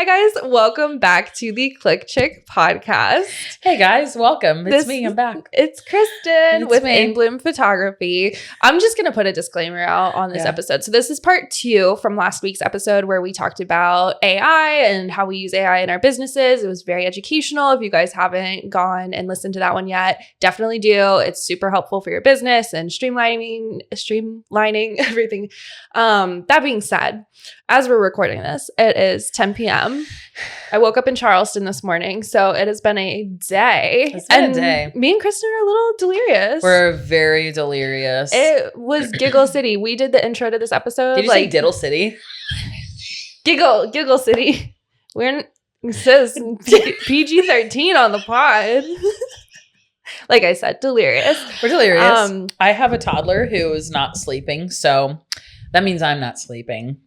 Hi guys, welcome back to the Click Chick podcast. Hey guys, welcome. It's me, I'm back. It's Kristen with me. In Bloom Photography. I'm just going to put a disclaimer out on this episode. So this is part 2 from last week's episode where we talked about AI and how we use AI in our businesses. It was very educational. If you guys haven't gone and listened to that one yet, definitely do. It's super helpful for your business and streamlining everything. That being said, as we're recording this, it is 10 p.m. I woke up in Charleston this morning, so it has been a day. It's been a day. Me and Kristen are a little delirious. We're very delirious. It was Giggle City. We did the intro to this episode. Did you say Diddle City? Giggle City. It says PG-13 on the pod. Like I said, delirious. We're delirious. I have a toddler who is not sleeping, so that means I'm not sleeping.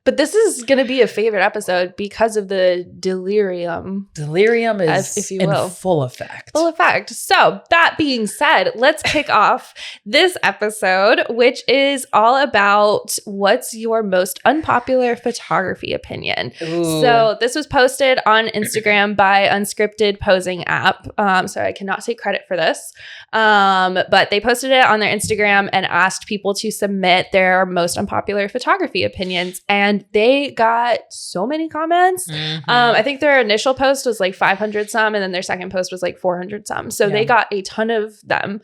But this is going to be a favorite episode because of the delirium. Delirium is if you will. in full effect. Full effect. So that being said, let's kick off this episode, which is all about what's your most unpopular photography opinion. Ooh. So this was posted on Instagram by Unscripted Posing app. So I cannot take credit for this. But they posted it on their Instagram and asked people to submit their most unpopular photography opinions. And they got so many comments. Mm-hmm. I think their initial post was like 500 some, and then their second post was like 400 some. So they got a ton of them,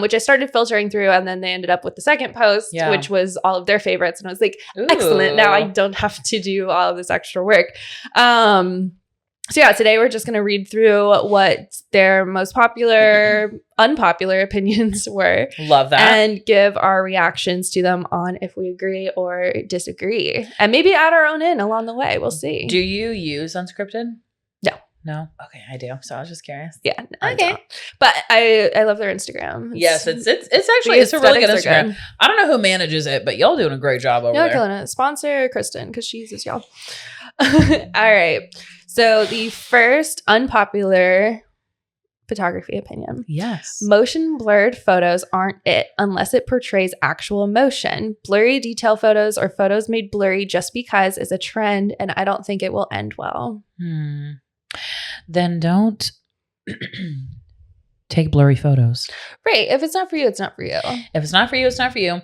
which I started filtering through. And then they ended up with the second post, which was all of their favorites. And I was like, excellent. Now I don't have to do all of this extra work. So yeah, today we're just going to read through what their most unpopular opinions were. Love that. And give our reactions to them on if we agree or disagree. And maybe add our own in along the way. We'll see. Do you use Unscripted? No? Okay, I do. So I was just curious. Yeah. Okay. But I love their Instagram. It's actually a really good Instagram. I don't know who manages it, but y'all doing a great job over there. Killing it. Sponsor Kristen because she uses y'all. All right. So the first unpopular photography opinion. Yes. Motion blurred photos aren't it unless it portrays actual emotion. Blurry detail photos or photos made blurry just because is a trend, and I don't think it will end well. Then don't take blurry photos. Right. If it's not for you, it's not for you. If it's not for you, it's not for you.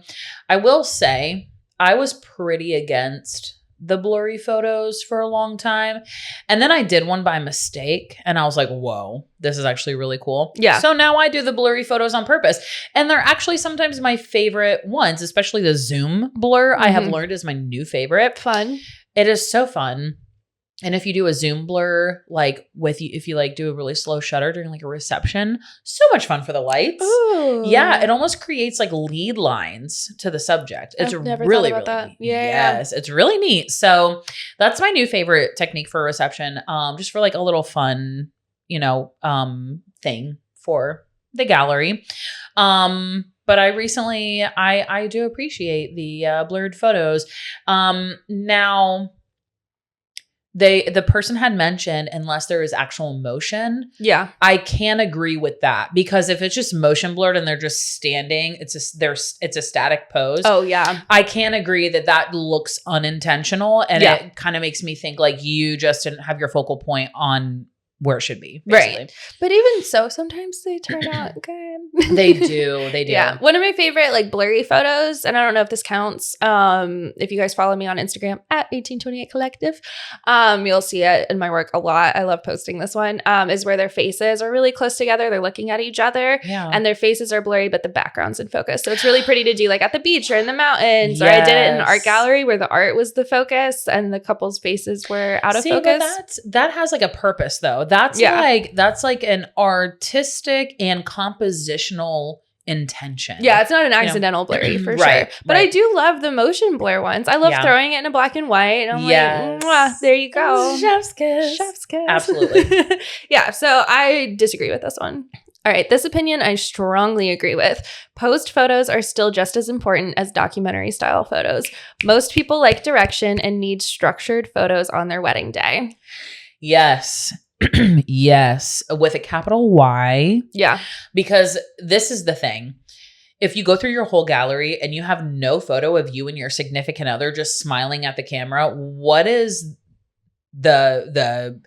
I will say I was pretty against the blurry photos for a long time. And then I did one by mistake and I was like, whoa, this is actually really cool. Yeah. So now I do the blurry photos on purpose. And they're actually sometimes my favorite ones, especially the zoom blur. I have learned is my new favorite. Fun. It is so fun. And if you do a zoom blur, like if you like do a really slow shutter during like a reception, so much fun for the lights. Ooh. Yeah. It almost creates like lead lines to the subject. It's never really, thought about really that. neat. Yeah. Yes. It's really neat. So that's my new favorite technique for a reception. Just for like a little fun, thing for the gallery. But I recently, I do appreciate the blurred photos. Now, the person had mentioned unless there is actual motion. Yeah. I can agree with that because if it's just motion blurred and they're just standing, it's a static pose. Oh yeah. I can agree that looks unintentional and it kind of makes me think like you just didn't have your focal point on where it should be. Basically. Right. But even so, sometimes they turn out good. They do. Yeah. One of my favorite like blurry photos, and I don't know if this counts. If you guys follow me on Instagram at 1828 Collective, you'll see it in my work a lot. I love posting this one. Is where their faces are really close together. They're looking at each other and their faces are blurry, but the background's in focus. So it's really pretty to do like at the beach or in the mountains. Yes. Or I did it in an art gallery where the art was the focus and the couple's faces were out of focus. That has like a purpose though. That's like an artistic and compositional intention. Yeah, it's not an accidental blurry for sure. But I do love the motion blur ones. I love throwing it in a black and white. And I'm like, mwah, there you go. Chef's kiss. Chef's kiss. Absolutely. Yeah, so I disagree with this one. All right, this opinion I strongly agree with. Post photos are still just as important as documentary style photos. Most people like direction and need structured photos on their wedding day. Yes. Yes, with a capital Y. Yeah. Because this is the thing. If you go through your whole gallery and you have no photo of you and your significant other just smiling at the camera, what is the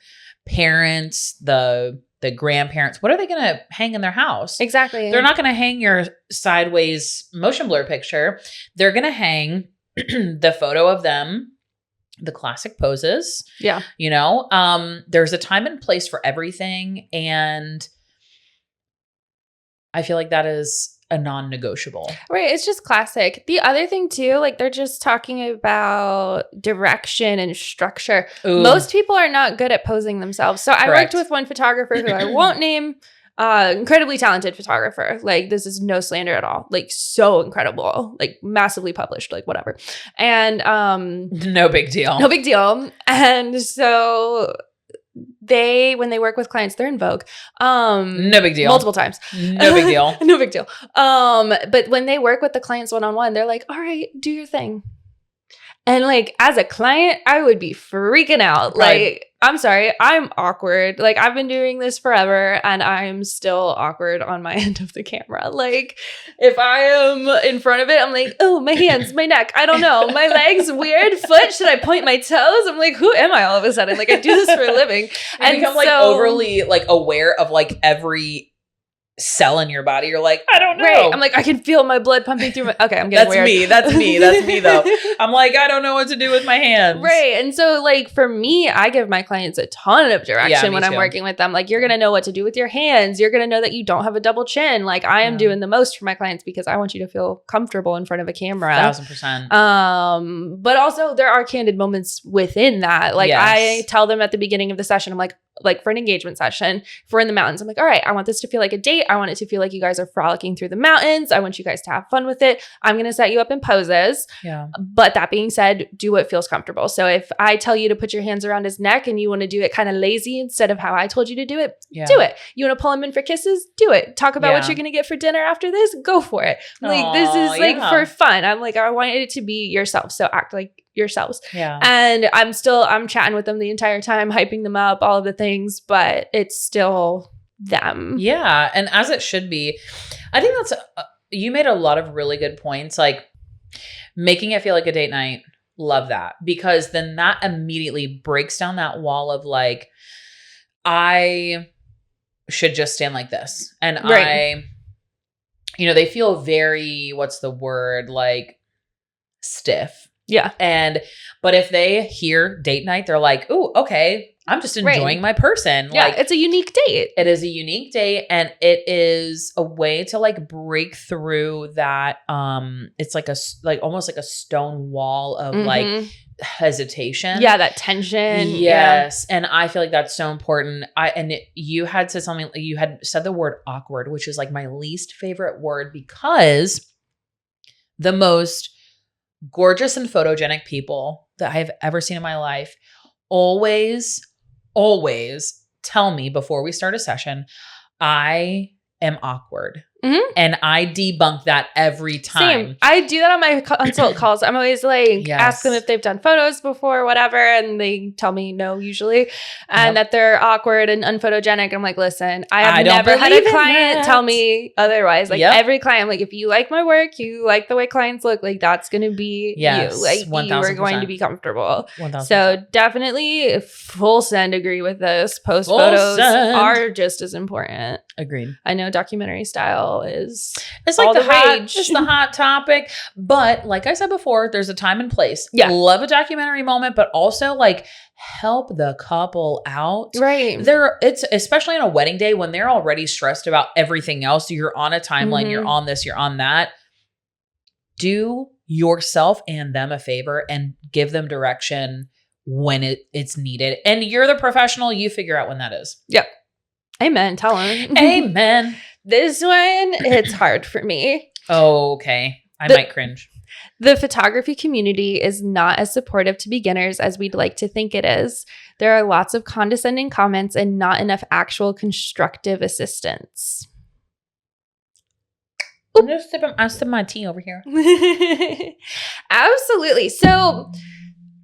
parents, the grandparents, what are they going to hang in their house? Exactly. They're not going to hang your sideways motion blur picture. They're going to hang the photo of them, the classic poses. Yeah. You know, there's a time and place for everything. And I feel like that is a non-negotiable. Right. It's just classic. The other thing too, like they're just talking about direction and structure. Ooh. Most people are not good at posing themselves. So I Correct. worked with one photographer who I won't name, incredibly talented photographer. Like this is no slander at all. Like so incredible, like massively published, like whatever. And no big deal. No big deal. And so when they work with clients, they're in Vogue. No big deal. Multiple times. No big deal. No big deal. But when they work with the clients one-on-one, they're like, all right, do your thing. And like, as a client, I would be freaking out. Right. Like, I'm sorry, I'm awkward. Like, I've been doing this forever and I'm still awkward on my end of the camera. Like, if I am in front of it, I'm like, oh, my hands, my neck, I don't know, my legs, weird, foot, should I point my toes? I'm like, who am I all of a sudden? Like, I do this for a living. And become like overly like aware of like every cell in your body. You're like, I don't know. Right. I'm like, I can feel my blood pumping through my, okay, I'm getting weird. That's me though. I'm like, I don't know what to do with my hands. Right. And so like for me, I give my clients a ton of direction when I'm working with them. Like, you're going to know what to do with your hands. You're going to know that you don't have a double chin. Like, I am doing the most for my clients because I want you to feel comfortable in front of a camera. 1000%. But also there are candid moments within that. Like, I tell them at the beginning of the session, I'm like for an engagement session, if we're in the mountains, I'm like, all right, I want this to feel like a date. I want it to feel like you guys are frolicking through the mountains. I want you guys to have fun with it. I'm going to set you up in poses. Yeah. But that being said, do what feels comfortable. So if I tell you to put your hands around his neck and you want to do it kind of lazy instead of how I told you to do it, do it. You want to pull him in for kisses? Do it. Talk about what you're going to get for dinner after this? Go for it. Like, this is like for fun. I'm like, I want it to be yourself. So act like yourselves. Yeah. And I'm chatting with them the entire time, hyping them up, all of the things, but it's still them. Yeah. And as it should be. I think that's, you made a lot of really good points. Like making it feel like a date night. Love that. Because then that immediately breaks down that wall of like, I should just stand like this. And they feel very, what's the word? Like stiff. Yeah. But if they hear date night, they're like, ooh, okay, I'm just enjoying my person. Yeah, like, it's a unique date. It is a unique date. And it is a way to like break through that. It's like almost like a stone wall of like hesitation. Yeah, that tension. Yes. Yeah. And I feel like that's so important. You had said something, you had said the word awkward, which is like my least favorite word, because the most gorgeous and photogenic people that I have ever seen in my life always tell me before we start a session, I am awkward. Mm-hmm. And I debunk that every time. Same. I do that on my consult calls. I'm always like, ask them if they've done photos before, whatever. And they tell me no, usually. And that they're awkward and unphotogenic. I'm like, listen, I have never had a client tell me otherwise. Like every client, I'm like, if you like my work, you like the way clients look, like that's going to be you. Like 1,000%. You are going to be comfortable. 1,000%. So definitely full send agree with this. Post photos are just as important. Agreed. I know documentary style it's like the hot topic, but like I said before, there's a time and place. Love a documentary moment, but also like help the couple out. Right. It's especially on a wedding day when they're already stressed about everything else. You're on a timeline, you're on this, you're on that. Do yourself and them a favor and give them direction when it's needed. And you're the professional, you figure out when that is. Yep. Amen. Tell him. Amen. This one, it's hard for me. Oh, okay. I might cringe. The photography community is not as supportive to beginners as we'd like to think it is. There are lots of condescending comments and not enough actual constructive assistance. I'm just sipping my tea over here. Absolutely. So,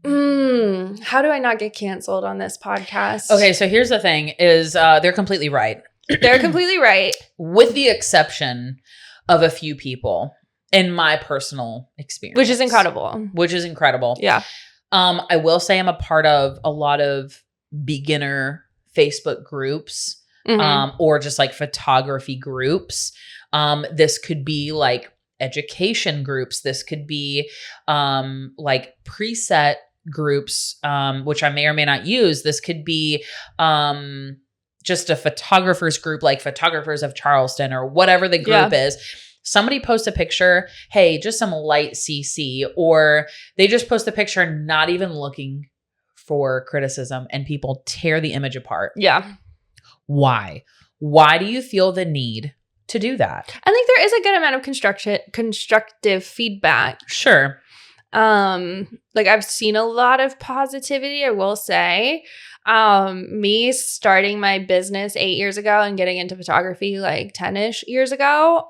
how do I not get canceled on this podcast? Okay, so here's the thing is they're completely right. They're completely right. With the exception of a few people in my personal experience. Which is incredible. Yeah. I will say I'm a part of a lot of beginner Facebook groups, or just like photography groups. This could be like education groups. This could be like preset groups, which I may or may not use. This could be just a photographers group, like Photographers of Charleston or whatever the group is. Somebody posts a picture, hey, just some light CC, or they just post a picture not even looking for criticism, and people tear the image apart. Yeah. Why? Why do you feel the need to do that? I think there is a good amount of constructive feedback. Sure. Like I've seen a lot of positivity, I will say. Me starting my business 8 years ago and getting into photography like 10-ish years ago.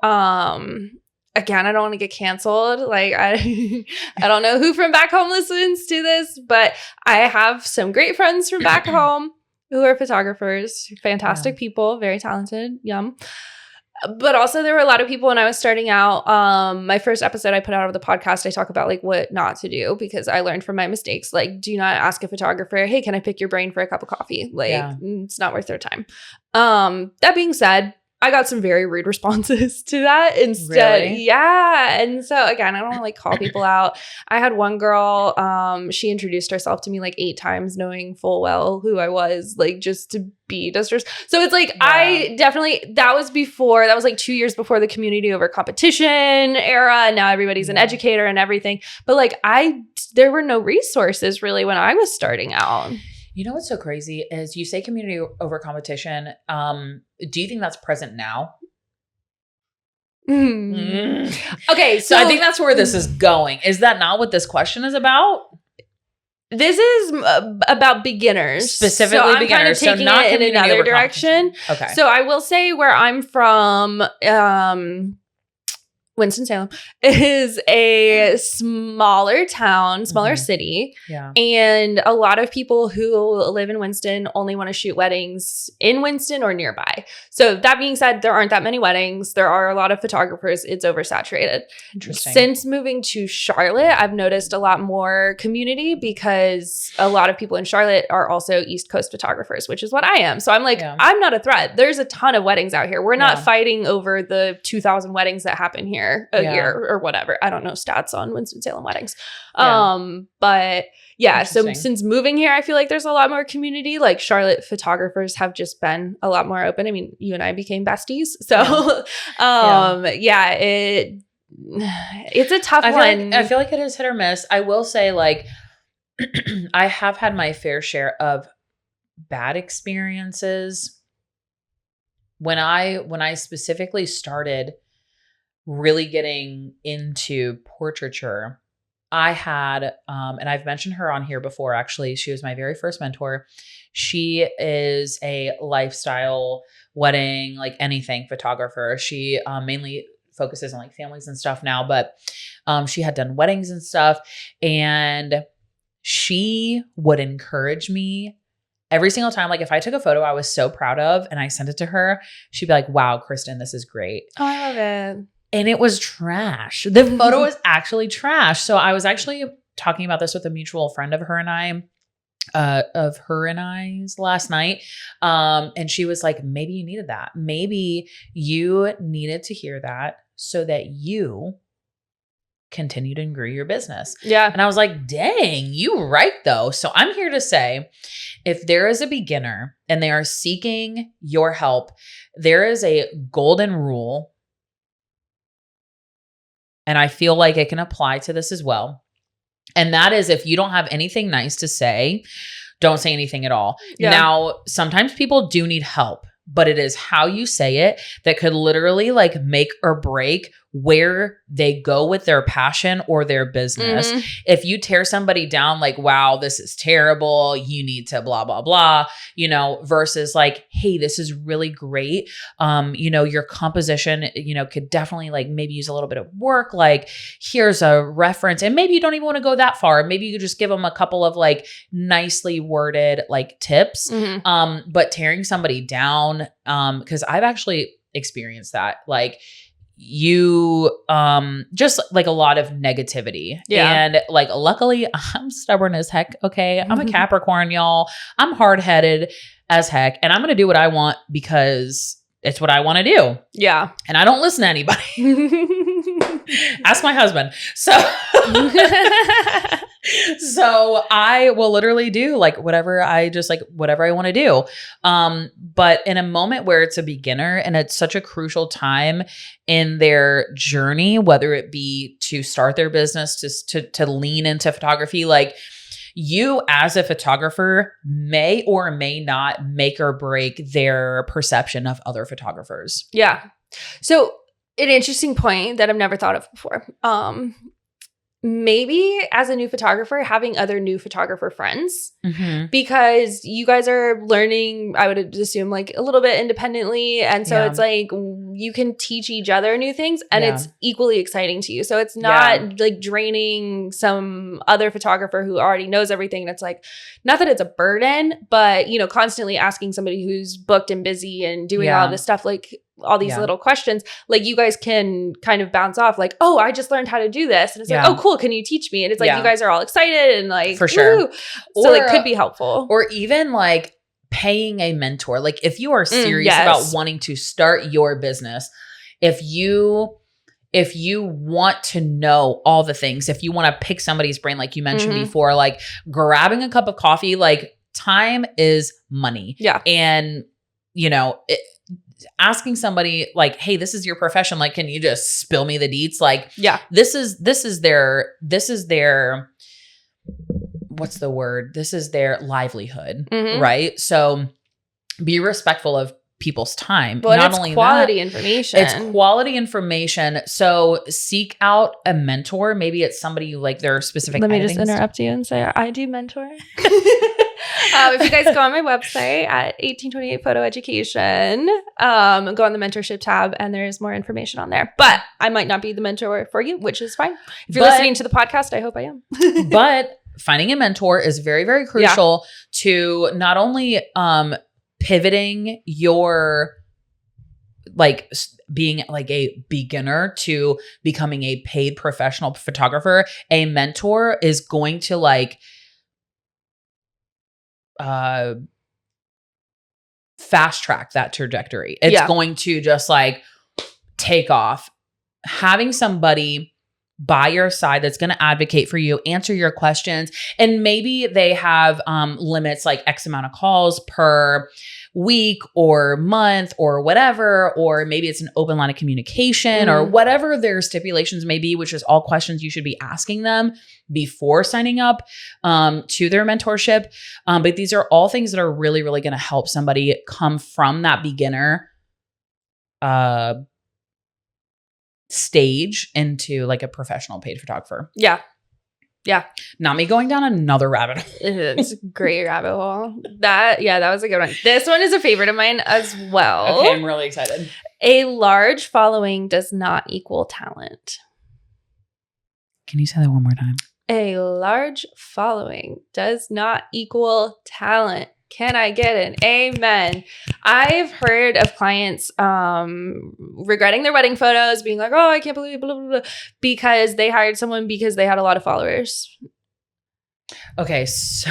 Again, I don't want to get canceled. Like I don't know who from back home listens to this, but I have some great friends from back home who are photographers, fantastic people, very talented, yum. But also there were a lot of people when I was starting out. My first episode I put out of the podcast, I talk about like what not to do because I learned from my mistakes. Like, do not ask a photographer, hey, can I pick your brain for a cup of coffee? Like, it's not worth their time. That being said, I got some very rude responses to that instead. Really? Yeah. And so again, I don't want to like call people out. I had one girl, she introduced herself to me like 8 times, knowing full well who I was, like just to be dusters. So it's like, I definitely, that was like 2 years before the community over competition era. And now everybody's an educator and everything. But like there were no resources really when I was starting out. You know what's so crazy is you say community over competition. Do you think that's present now? Okay, so I think that's where this is going. Is that not what this question is about? This is about beginners. Specifically beginners. So not in another direction. Okay. So I will say where I'm from, Winston-Salem is a smaller town, smaller city. Yeah. And a lot of people who live in Winston only want to shoot weddings in Winston or nearby. So that being said, there aren't that many weddings. There are a lot of photographers. It's oversaturated. Interesting. Since moving to Charlotte, I've noticed a lot more community because a lot of people in Charlotte are also East Coast photographers, which is what I am. So I'm like, I'm not a threat. There's a ton of weddings out here. We're not fighting over the 2,000 weddings that happen here a year or whatever. I don't know stats on Winston-Salem weddings. But yeah, so since moving here, I feel like there's a lot more community. Like Charlotte photographers have just been a lot more open. I mean, you and I became besties. So it's a tough one. I feel like it is hit or miss. I will say like I have had my fair share of bad experiences. When I specifically started really getting into portraiture, I had, and I've mentioned her on here before, actually. She was my very first mentor. She is a lifestyle, wedding, like anything photographer. She mainly focuses on like families and stuff now, but she had done weddings and stuff. And she would encourage me every single time. Like if I took a photo I was so proud of and I sent it to her, she'd be like, wow, Kristen, this is great. Oh, I love it. And it was trash. The photo was actually trash. So I was actually talking about this with a mutual friend of her and I's last night. And she was like, maybe you needed that. Maybe you needed to hear that so that you continued and grew your business. Yeah. And I was like, dang, you right though. So I'm here to say, if there is a beginner and they are seeking your help, there is a golden rule. And I feel like it can apply to this as well. And that is, if you don't have anything nice to say, don't say anything at all. Yeah. Now, sometimes people do need help, but it is how you say it that could literally like make or break where they go with their passion or their business. Mm-hmm. If you tear somebody down like, wow, this is terrible, you need to blah, blah, blah, you know, versus like, hey, this is really great. You know, your composition, you know, could definitely like maybe use a little bit of work. Like here's a reference, and maybe you don't even want to go that far. Maybe you could just give them a couple of like nicely worded like tips. Mm-hmm. But tearing somebody down, because I've actually experienced that. Like, you just like a lot of negativity. Yeah. And like luckily I'm stubborn as heck. Okay. I'm a Capricorn, y'all. I'm hard-headed as heck. And I'm gonna do what I want because it's what I want to do. Yeah. And I don't listen to anybody. Ask my husband. So I will literally do like whatever I want to do. But in a moment where it's a beginner and it's such a crucial time in their journey, whether it be to start their business, to lean into photography, like you as a photographer may or may not make or break their perception of other photographers. Yeah. So an interesting point that I've never thought of before. Maybe as a new photographer, having other new photographer friends, because you guys are learning, I would assume, like a little bit independently. And so it's like you can teach each other new things and it's equally exciting to you. So it's not like draining some other photographer who already knows everything. And it's like, not that it's a burden, but, you know, constantly asking somebody who's booked and busy and doing all this stuff, like all these little questions, like you guys can kind of bounce off like, oh, I just learned how to do this. And it's like, oh, cool. Can you teach me? And it's like, you guys are all excited and like, for sure. Woo. So it could be helpful. Or even like paying a mentor. Like if you are serious about wanting to start your business, if you want to know all the things, if you want to pick somebody's brain, like you mentioned before, like grabbing a cup of coffee, like time is money. Yeah. And you know, asking somebody like, hey, this is your profession. Like, can you just spill me the deets? Like, this is their, what's the word? This is their livelihood. Right. So be respectful of people's time. Well, not only quality information. It's quality information. So seek out a mentor. Maybe it's somebody you like their specific. Let me just interrupt you and say I do mentor. If you guys go on my website at 1828 Photo Education, go on the mentorship tab and there's more information on there. But I might not be the mentor for you, which is fine. If you're listening to the podcast, I hope I am. But finding a mentor is very, very crucial to not only pivoting your like being like a beginner to becoming a paid professional photographer. A mentor is going to like fast track that trajectory. It's going to just like take off. Having somebody by your side that's going to advocate for you, answer your questions, and maybe they have limits like X amount of calls per week or month or whatever, or maybe it's an open line of communication or whatever their stipulations may be, which is all questions you should be asking them before signing up to their mentorship. But these are all things that are really, really going to help somebody come from that beginner stage into like a professional paid photographer. Yeah. Yeah. Not me going down another rabbit hole. It's a great rabbit hole. That was a good one. This one is a favorite of mine as well. Okay, I'm really excited. A large following does not equal talent. Can you say that one more time? A large following does not equal talent. Can I get an amen? I've heard of clients regretting their wedding photos, being like, oh, I can't believe blah, blah, blah, because they hired someone because they had a lot of followers. Okay, so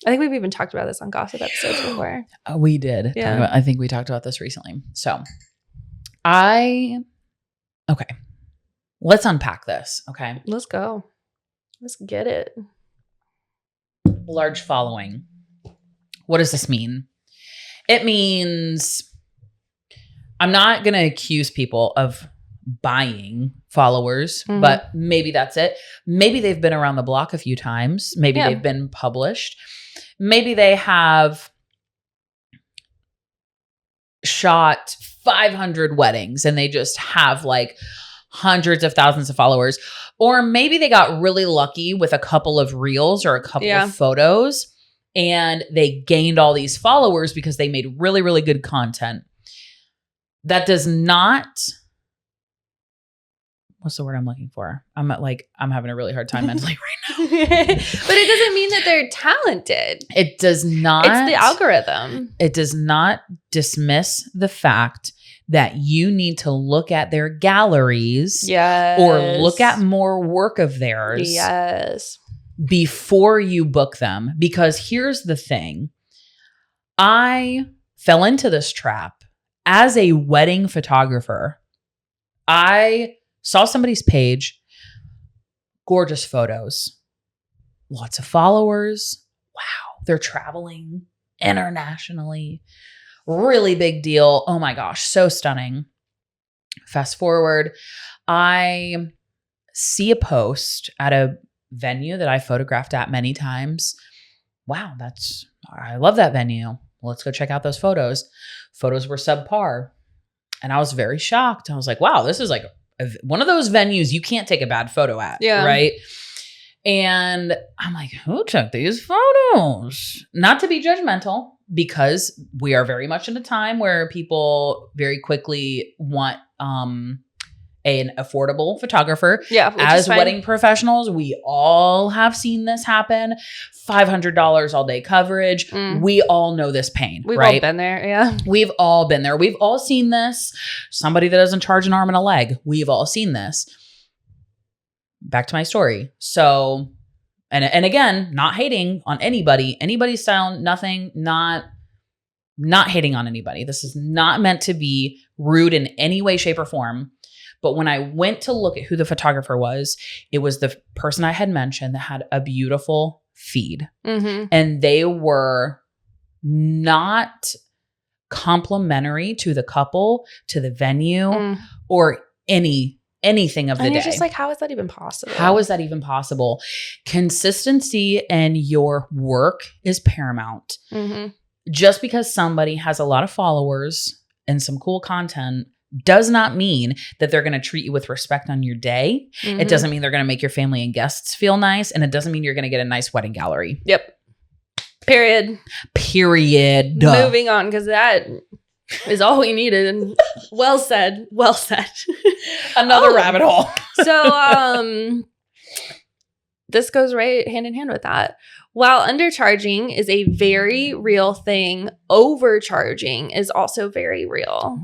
I think we've even talked about this on gossip episodes before. We did. Yeah. I think we talked about this recently. So okay. Let's unpack this. Okay. Let's go. Let's get it. Large following. What does this mean? It means I'm not going to accuse people of buying followers, but maybe that's it. Maybe they've been around the block a few times. Maybe they've been published. Maybe they have shot 500 weddings and they just have like hundreds of thousands of followers. Or maybe they got really lucky with a couple of reels or a couple of photos and they gained all these followers because they made really, really good content. That does not, what's the word I'm looking for? I'm having a really hard time mentally right now. But it doesn't mean that they're talented. It does not. It's the algorithm. It does not dismiss the fact that you need to look at their galleries or look at more work of theirs before you book them. Because here's the thing. I fell into this trap as a wedding photographer. I saw somebody's page, gorgeous photos, lots of followers. Wow, they're traveling internationally. Really big deal. Oh my gosh, so stunning. Fast forward, I see a post at a venue that I photographed at many times. Wow, I love that venue. Let's go check out those photos. Photos were subpar. And I was very shocked. I was like, wow, this is like one of those venues you can't take a bad photo at, right? And I'm like, who took these photos? Not to be judgmental, because we are very much in a time where people very quickly want an affordable photographer. Yeah. As wedding professionals, we all have seen this happen. $500 all day coverage. We all know this pain. We've all been there. Yeah. We've all been there. We've all seen this. Somebody that doesn't charge an arm and a leg. We've all seen this. Back to my story. So, and again, not hating on anybody's style, nothing, not hating on anybody. This is not meant to be rude in any way, shape, or form. But when I went to look at who the photographer was, it was the person I had mentioned that had a beautiful feed. And they were not complimentary to the couple, to the venue, or anything of the day. And you're just like, how is that even possible? How is that even possible? Consistency in your work is paramount. Just because somebody has a lot of followers and some cool content does not mean that they're going to treat you with respect on your day. It doesn't mean they're going to make your family and guests feel nice. And it doesn't mean you're going to get a nice wedding gallery. Yep. Period. Moving on, because that is all we needed. And well said. Well said. Another rabbit hole. So this goes right hand in hand with that. While undercharging is a very real thing, overcharging is also very real.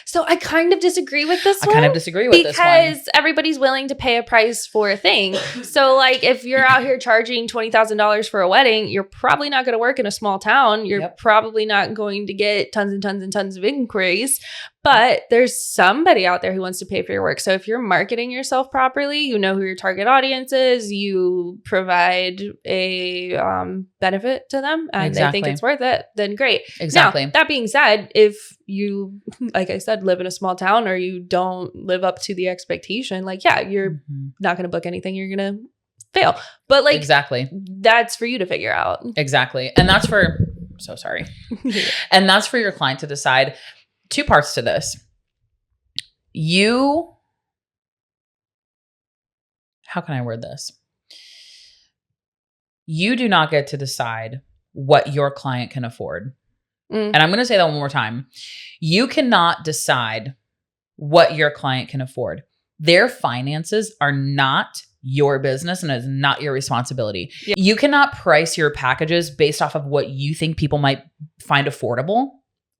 So I kind of disagree with this one. Because everybody's willing to pay a price for a thing. So like if you're out here charging $20,000 for a wedding, you're probably not going to work in a small town. You're probably not going to get tons and tons and tons of inquiries. But there's somebody out there who wants to pay for your work. So if you're marketing yourself properly, you know who your target audience is, you provide a benefit to them and they think it's worth it, then great. Exactly. Now, that being said, if you, like I said, live in a small town or you don't live up to the expectation, like, yeah, you're not going to book anything. You're going to fail. But like, that's for you to figure out. Exactly. And that's for, and that's for your client to decide. Two parts to this. How can I word this? You do not get to decide what your client can afford. And I'm going to say that one more time. You cannot decide what your client can afford. Their finances are not your business and it is not your responsibility. Yeah. You cannot price your packages based off of what you think people might find affordable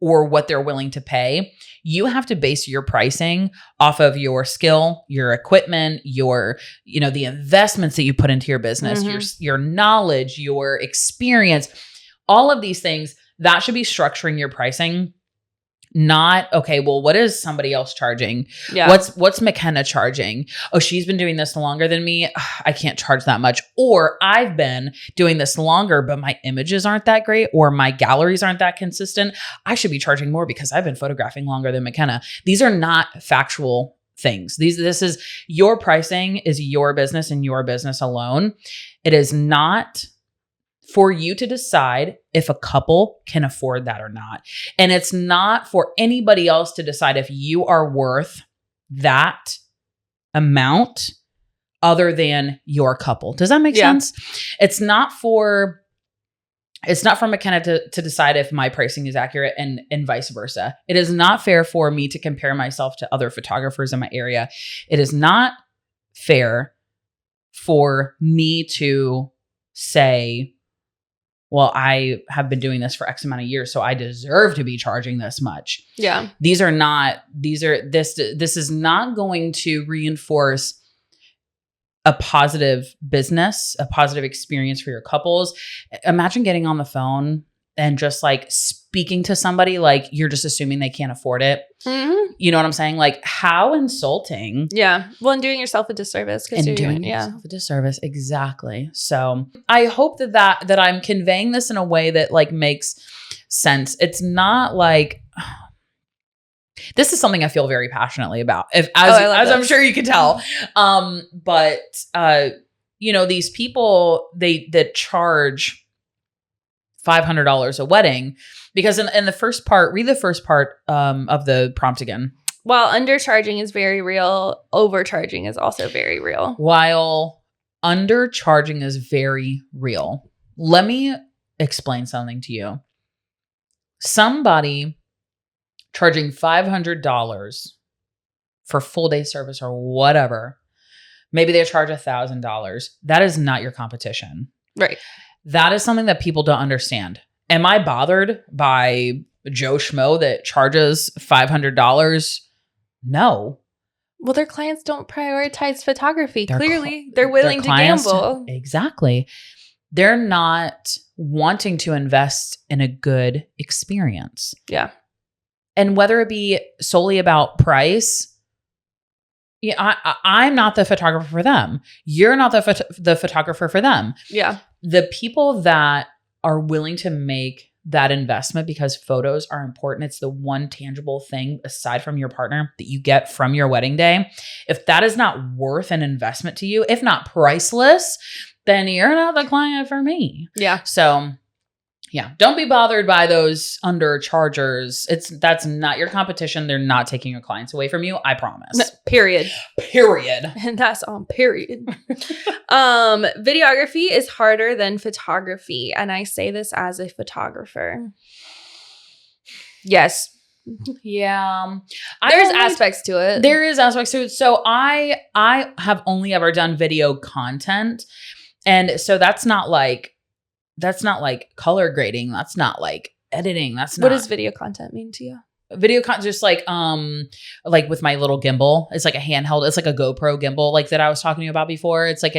or what they're willing to pay. You have to base your pricing off of your skill, your equipment, your, the investments that you put into your business, your knowledge, your experience, all of these things. That should be structuring your pricing. Not, okay, well, what is somebody else charging? Yeah. What's McKenna charging? Oh, she's been doing this longer than me. Ugh, I can't charge that much. Or I've been doing this longer, but my images aren't that great or my galleries aren't that consistent. I should be charging more because I've been photographing longer than McKenna. These are not factual things. This is your pricing is your business and your business alone. It is not for you to decide if a couple can afford that or not. And it's not for anybody else to decide if you are worth that amount other than your couple. Does that make sense? It's not for McKenna to decide if my pricing is accurate and vice versa. It is not fair for me to compare myself to other photographers in my area. It is not fair for me to say, well, I have been doing this for X amount of years, so I deserve to be charging this much. Yeah. This is not going to reinforce a positive business, a positive experience for your couples. Imagine getting on the phone and just like speaking to somebody like you're just assuming they can't afford it. Mm-hmm. You know what I'm saying? Like, how insulting. Yeah. Well, and doing yourself a disservice. And doing yourself a disservice. Exactly. So I hope that I'm conveying this in a way that like makes sense. It's not like, this is something I feel very passionately about, as I'm sure you can tell. But these people, that charge $500 a wedding, because in the first part, read the first part of the prompt again. While undercharging is very real, overcharging is also very real. While undercharging is very real. Let me explain something to you. Somebody charging $500 for full day service or whatever, maybe they charge $1,000. That is not your competition. Right. That is something that people don't understand. Am I bothered by Joe Schmo that charges $500? No. Well, their clients don't prioritize photography. Clearly, they're willing to gamble. Exactly. They're not wanting to invest in a good experience. Yeah. And whether it be solely about price, I'm not the photographer for them. You're not the photographer for them. Yeah. The people that are willing to make that investment because photos are important. It's the one tangible thing aside from your partner that you get from your wedding day. If that is not worth an investment to you, if not priceless, then you're not the client for me. Yeah. So yeah, don't be bothered by those underchargers. That's not your competition. They're not taking your clients away from you. I promise. Period. And that's on period. Videography is harder than photography. And I say this as a photographer. Yes. Yeah. There's aspects to it. There is aspects to it. So I have only ever done video content. And so that's not like color grading. That's not like editing. What does video content mean to you? Video content, just like with my little gimbal. It's like a handheld. It's like a GoPro gimbal, like that I was talking to you about before. It's like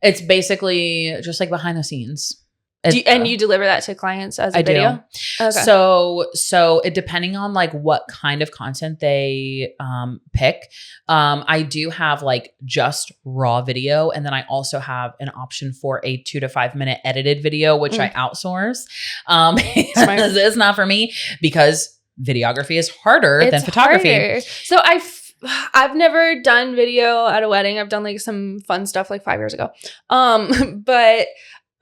it's basically just like behind the scenes. And you deliver that to clients as a video? Do. Okay. So it depending on like what kind of content they pick. I do have like just raw video, and then I also have an option for a 2 to 5 minute edited video, which I outsource. It's not for me because videography is harder than photography. Harder. So I've never done video at a wedding. I've done like some fun stuff like 5 years ago. But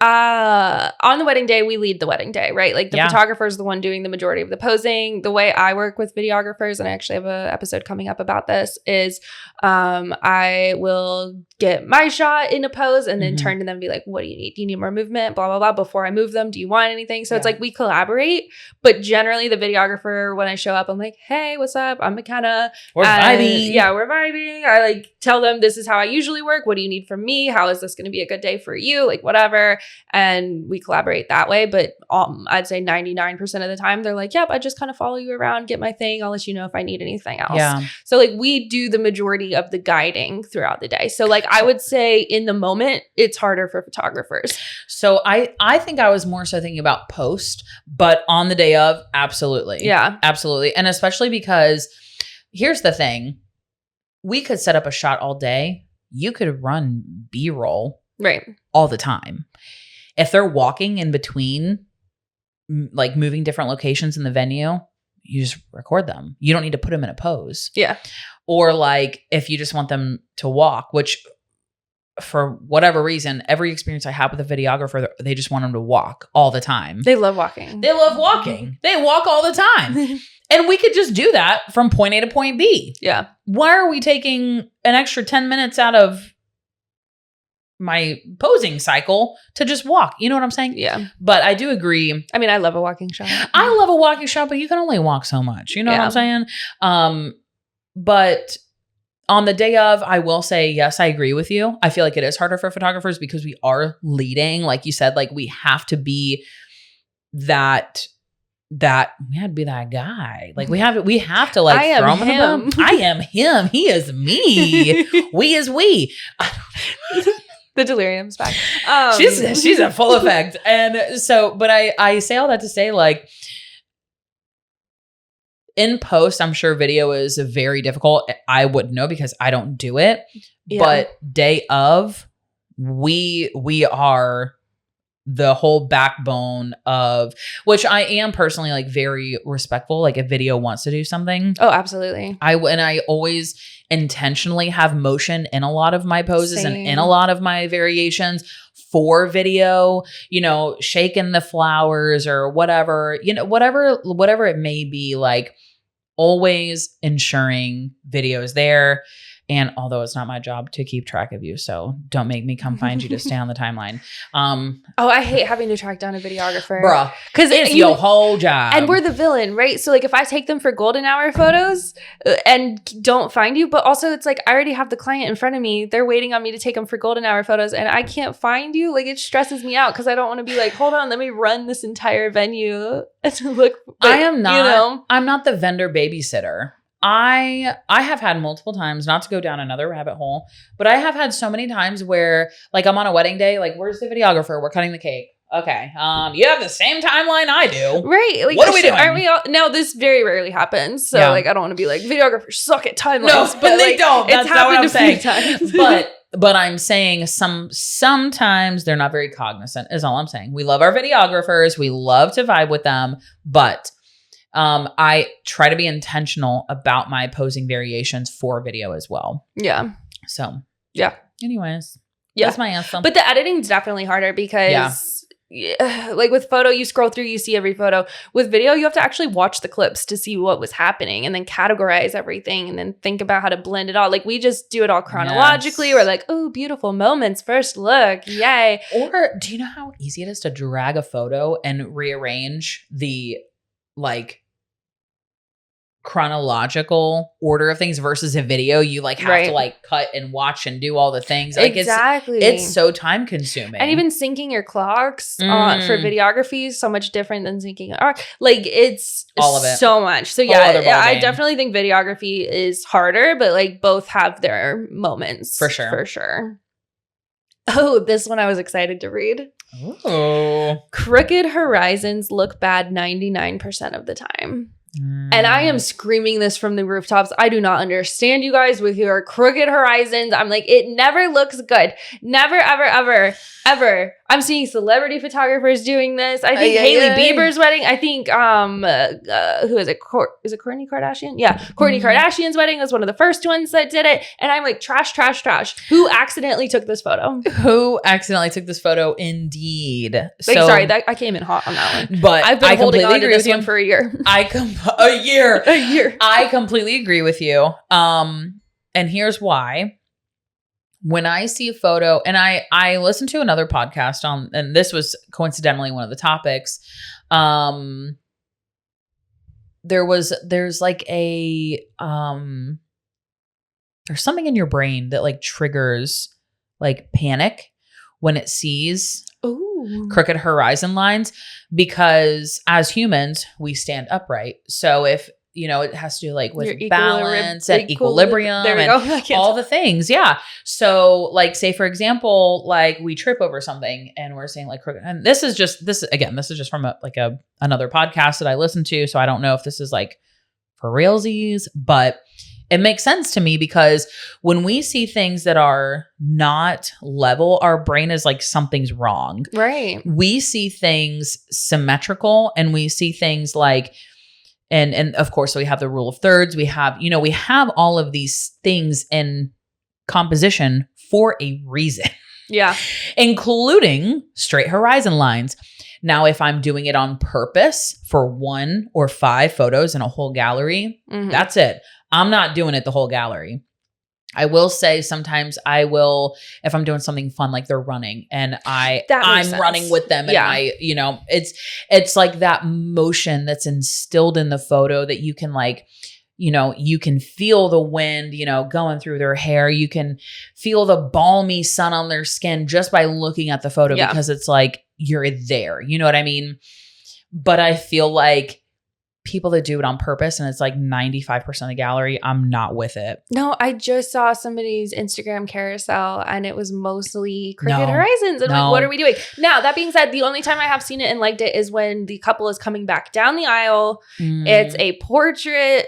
on the wedding day, we lead the wedding day, right? Like the photographer is the one doing the majority of the posing. The way I work with videographers, and I actually have an episode coming up about this, is I will get my shot in a pose and then turn to them and be like, what do you need? Do you need more movement? Blah, blah, blah. Before I move them, do you want anything? So it's like we collaborate, but generally the videographer, when I show up, I'm like, hey, what's up? I'm McKenna. We're vibing. Yeah, we're vibing. I like tell them this is how I usually work. What do you need from me? How is this going to be a good day for you? Like whatever. And we collaborate that way. But I'd say 99% of the time, they're like, yep, I just kind of follow you around, get my thing. I'll let you know if I need anything else. Yeah. So like we do the majority of the guiding throughout the day. So like I would say in the moment, it's harder for photographers. So I think I was more so thinking about post, but on the day of, absolutely. Yeah. Absolutely. And especially because here's the thing. We could set up a shot all day. You could run B-roll all the time. If they're walking in between, like moving different locations in the venue, you just record them. You don't need to put them in a pose. Yeah. Or like if you just want them to walk, which for whatever reason, every experience I have with a videographer, they just want them to walk all the time. They love walking. They love walking. They walk all the time. And we could just do that from point A to point B. Yeah. Why are we taking an extra 10 minutes out of my posing cycle to just walk? You know what I'm saying? Yeah. But I do agree. I mean, I love a walking shot. I love a walking shot, but you can only walk so much. You know what I'm saying? But on the day of, I will say, yes, I agree with you. I feel like it is harder for photographers because we are leading. Like you said, like we have to be that we had to be that guy. Like we have to like I am throw him. I am him. He is me. We is we. The delirium's back. She's a full effect. And so, but I say all that to say, like, in post, I'm sure video is very difficult. I wouldn't know because I don't do it. Yeah. But day of, we are the whole backbone of, which I am personally like very respectful. Like if video wants to do something. Oh, absolutely. I always intentionally have motion in a lot of my poses and in a lot of my variations for video, you know, shaking the flowers or whatever, you know, whatever it may be, like always ensuring video is there. And although it's not my job to keep track of you, so don't make me come find you to stay on the timeline. I hate having to track down a videographer. Bruh. Because it's your whole job. And we're the villain, right? So like if I take them for golden hour photos and don't find you, but also it's like I already have the client in front of me. They're waiting on me to take them for golden hour photos and I can't find you. Like it stresses me out because I don't want to be like, hold on, let me run this entire venue to look. But, I'm not the vendor babysitter. I have had multiple times, not to go down another rabbit hole, but I have had so many times where like I'm on a wedding day, like where's the videographer? We're cutting the cake. Okay. You have the same timeline I do. Right. Like, what are we doing? Aren't we all? Now this very rarely happens. So like I don't want to be like videographers suck at timelines. No, but they don't. That's it's happened not what I'm saying. Times. But I'm saying sometimes they're not very cognizant is all I'm saying. We love our videographers. We love to vibe with them, but I try to be intentional about my posing variations for video as well. Yeah. So, yeah. Anyways, that's my answer. But the editing is definitely harder because like with photo, you scroll through, you see every photo. With video, you have to actually watch the clips to see what was happening and then categorize everything and then think about how to blend it all. Like we just do it all chronologically. Yes. We're like, oh, beautiful moments, first look, yay. Or do you know how easy it is to drag a photo and rearrange the like chronological order of things versus a video? You like have to like cut and watch and do all the things. Like exactly. It's so time consuming. And even syncing your clocks for videography is so much different than syncing art. Like it's all of it. So much. So yeah, I definitely think videography is harder, but like both have their moments. For sure. Oh, this one I was excited to read. Oh. Crooked horizons look bad 99% of the time. And I am screaming this from the rooftops. I do not understand you guys with your crooked horizons. I'm like, it never looks good. Never, ever, ever, ever. I'm seeing celebrity photographers doing this. I think Hailey Bieber's wedding. I think, who is it? Is it Kourtney Kardashian? Yeah. Kourtney Kardashian's wedding was one of the first ones that did it. And I'm like, trash, trash, trash. Who accidentally took this photo? Indeed. Like, sorry, I came in hot on that one. But I've been holding on to this one for a year. A year. I completely agree with you. And here's why. When I see a photo, and I listened to another podcast and this was coincidentally one of the topics. There's like a there's something in your brain that like triggers like panic when it sees crooked horizon lines, because as humans we stand upright. So if you know, it has to do like with balance and equilibrium and all the things. Yeah. So like, say for example, like we trip over something and we're saying like, and this is just from another podcast that I listened to. So I don't know if this is like for realsies, but it makes sense to me because when we see things that are not level, our brain is like something's wrong. Right. We see things symmetrical and we see things like, and of course, we have the rule of thirds. We have all of these things in composition for a reason. Yeah. Including straight horizon lines. Now, if I'm doing it on purpose for 1 or 5 photos in a whole gallery, that's it. I'm not doing it the whole gallery. I will say sometimes I will, if I'm doing something fun, like they're running and I'm running with them and it's like that motion that's instilled in the photo that you can like, you know, you can feel the wind, you know, going through their hair. You can feel the balmy sun on their skin just by looking at the photo because it's like you're there. You know what I mean? But I feel like people that do it on purpose and it's like 95% of the gallery, I'm not with it. No, I just saw somebody's Instagram carousel and it was mostly Crooked Horizons. And I'm like, what are we doing? Now, that being said, the only time I have seen it and liked it is when the couple is coming back down the aisle. It's a portrait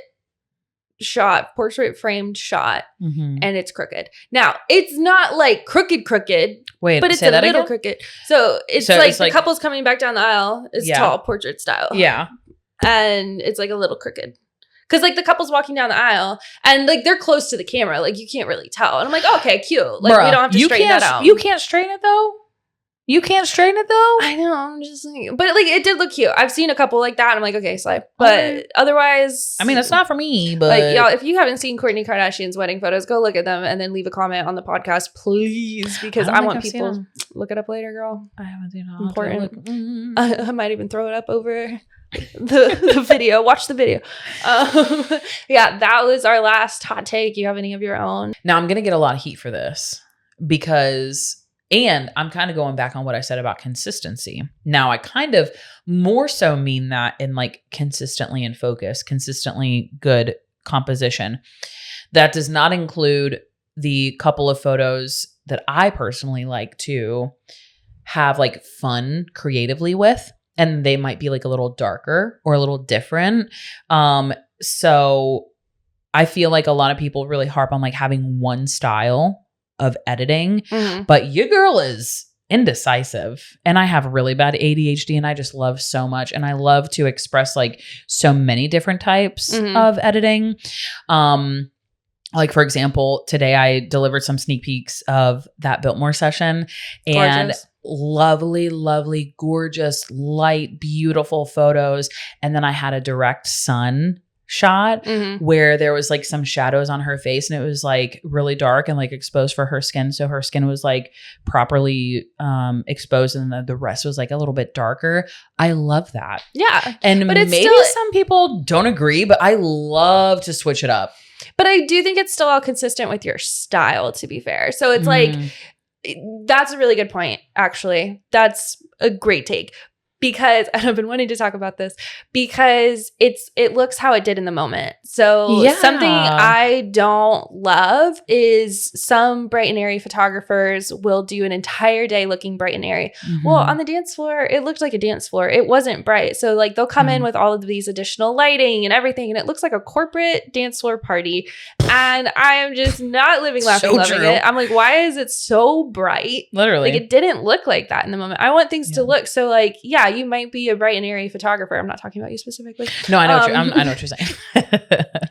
framed shot, and it's crooked. Now, it's not like crooked, wait, but it's a little crooked. So it's like the couple's coming back down the aisle. It's tall, portrait style. Yeah. And it's like a little crooked. Because like the couple's walking down the aisle and like they're close to the camera. Like you can't really tell. And I'm like, okay, cute. Like we don't have to straighten that out. You can't straighten it though? You can't straighten it though? I know. I'm just like, but like it did look cute. I've seen a couple like that. And I'm like, okay, slide. But otherwise, I mean, it's not for me. But like y'all, if you haven't seen Kourtney Kardashian's wedding photos, go look at them and then leave a comment on the podcast, please, because I want people to look it up later, girl. I haven't seen it. Important. I might even throw it up over the video. Watch the video. Yeah, that was our last hot take. You have any of your own? Now I'm gonna get a lot of heat for this because. And I'm kind of going back on what I said about consistency. Now, I kind of more so mean that in like consistently in focus, consistently good composition. That does not include the couple of photos that I personally like to have like fun creatively with. And they might be like a little darker or a little different. So I feel like a lot of people really harp on like having one style of editing, but your girl is indecisive and I have really bad ADHD and I just love so much and I love to express like so many different types of editing. Like for example, today I delivered some sneak peeks of that Biltmore session and lovely, gorgeous, light, beautiful photos. And then I had a direct sun shot where there was like some shadows on her face and it was like really dark and like exposed for her skin. So her skin was like properly exposed and the rest was like a little bit darker. I love that. Yeah. And but maybe some people don't agree, but I love to switch it up. But I do think it's still all consistent with your style, to be fair. So it's like, that's a really good point, actually. That's a great take. Because, and I've been wanting to talk about this, because it looks how it did in the moment. So something I don't love is some bright and airy photographers will do an entire day looking bright and airy. Well, on the dance floor, it looked like a dance floor. It wasn't bright. So like they'll come in with all of these additional lighting and everything, and it looks like a corporate dance floor party. And I am just not living, laughing, loving it. I'm like, why is it so bright? Literally. Like it didn't look like that in the moment. I want things to look so like, yeah, you might be a bright and airy photographer. I'm not talking about you specifically. No, I know I know what you're saying.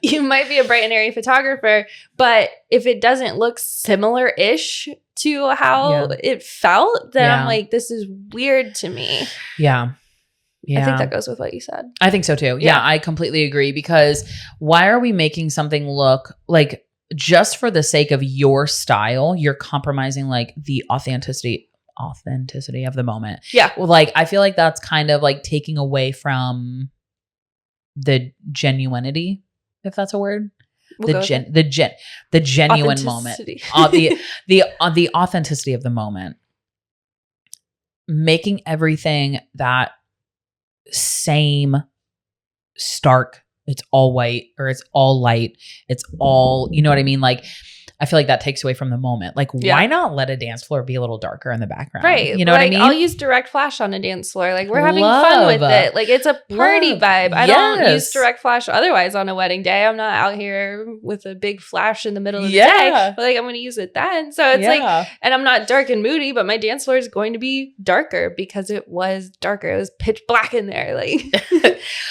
You might be a bright and airy photographer, but if it doesn't look similar-ish to how it felt, then I'm like, this is weird to me. Yeah. I think that goes with what you said. I think so too. Yeah, I completely agree, because why are we making something look like just for the sake of your style, you're compromising like the authenticity of the moment. Yeah. Well, like I feel like that's kind of like taking away from the genuinity, if that's a word. The genuine moment. The authenticity of the moment. Making everything that same stark, it's all white or it's all light, it's all, you know what I mean? Like I feel like that takes away from the moment. Like, why not let a dance floor be a little darker in the background? Right. You know what I mean? I'll use direct flash on a dance floor. Like, we're having fun with it. Like, it's a party vibe. I don't use direct flash otherwise on a wedding day. I'm not out here with a big flash in the middle of the day. But, like, I'm going to use it then. So it's like, and I'm not dark and moody, but my dance floor is going to be darker because it was darker. It was pitch black in there. Like,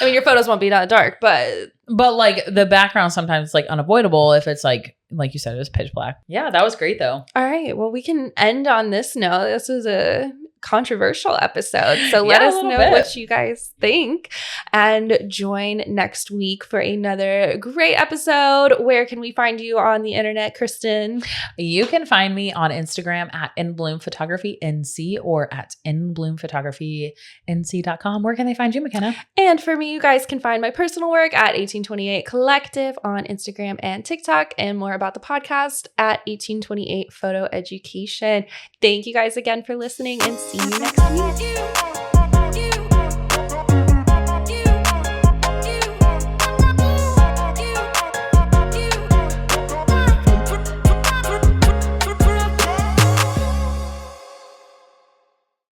I mean, your photos won't be that dark, but like the background sometimes it's like unavoidable if it's like you said, it was pitch black. Yeah, that was great though. All right. Well, we can end on this note. This was a controversial episode. So let us know what you guys think, and join next week for another great episode. Where can we find you on the internet, Kristen? You can find me on Instagram at InBloomPhotographyNC or at InBloomPhotographyNC.com. Where can they find you, McKenna? And for me, you guys can find my personal work at 1828 Collective on Instagram and TikTok, and more about the podcast at 1828 Photo Education. Thank you guys again for listening, and see you next week.